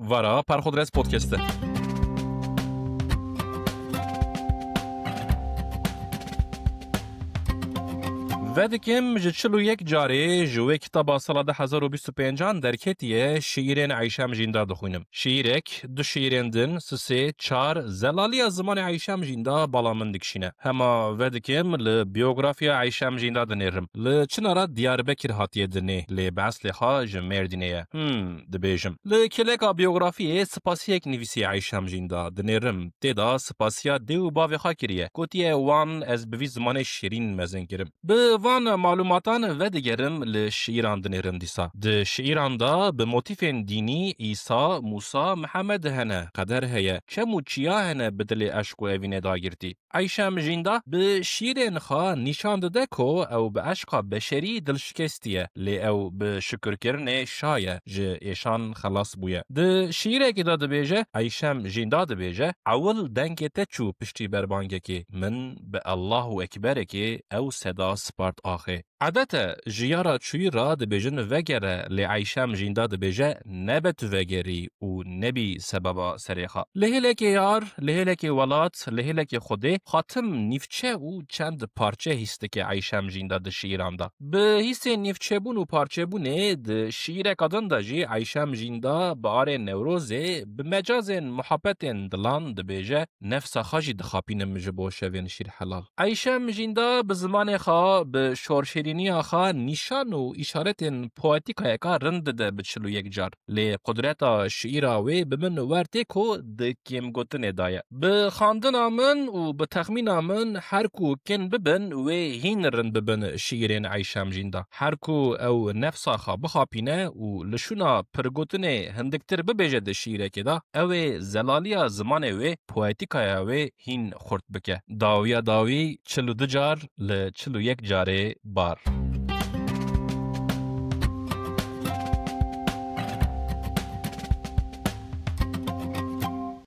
ورا پرخودرس پودکسته. ودکیم جچلو یک جاری جوی کتاب سال 2025 درکتیه شیرین عیشم جیندا دخوینم. شیرک دو شیرندن سه چار زلالی زمان عیشم جیندا بالا من دکشینه. هما ودکیم ل بیوگرافیا عیشم جیندا دنیرم. ل چنارا دیاربکر هاتیه دنی ل باس لخا جمردینه. دبیجم. ل کلیکا بیوگرافی سپاسی یک نویسی عیشم جیندا دنیرم. تدا سپاسیا دیو باوی خاکریه. کوتیه وان از بوی زمان شیرین مزن کرم. وان معلوماتان و دیگرم لشیران دنیرم دیسا. د شیران دا به موتیفین دینی عیسی، موسی، محمد هنه قدر هیا. چمو چیا هنه بدل عشق و اوینه داگرتی. عیشم جیندا به شیرین خوا نشان داده کو او به عشق بشری دلشکستیه لی او به شکر کرنه شایه جه ایشان خلاص بویه. د شیره که داده بیجه عیشم جیندا ده بیجه اول دنگه تچو پشتی بربانگه که من به الله اکبره که او صدا سپارت آخه. عادت جیارا چوی را ده بیجن وگره لی عیشم جیندا ده بیجه نبت وگری و نبی سببا سریخا. لهله که یار، لهله که ولات، لهله که خوده خاتم نیفچه و چند پارچه هسته که عیشم جیندا ده شیران دا. به هسته نیفچه بون و پارچه بونه ده شیره کدن دا جی عیشم جیندا بار نوروزه به مجاز محبت دلان ده بیجه نفس خاجی دخاپین مجبو شوین شیر حلال. عیشم جیندا به زمان خواه به شورشیرینی آخا نشان و اشارت پویتیکای که رند ده بچلو یک جار. لی قدرت شیراوی به من ورده که ده کم گوتن دایه. به خاندن آمن و به تخمین آمن هر کو کن ببن و هین رند ببن شیرین عیشم جیندا. هر کو او نفس آخا بخاپینه و لشونا پرگوتن هندکتر ببیجه ده شیره که دا او زلالیا زمان و پویتیکای و هین خورد بکه. داوی چلو دو جار ل چلو یک جاره بار.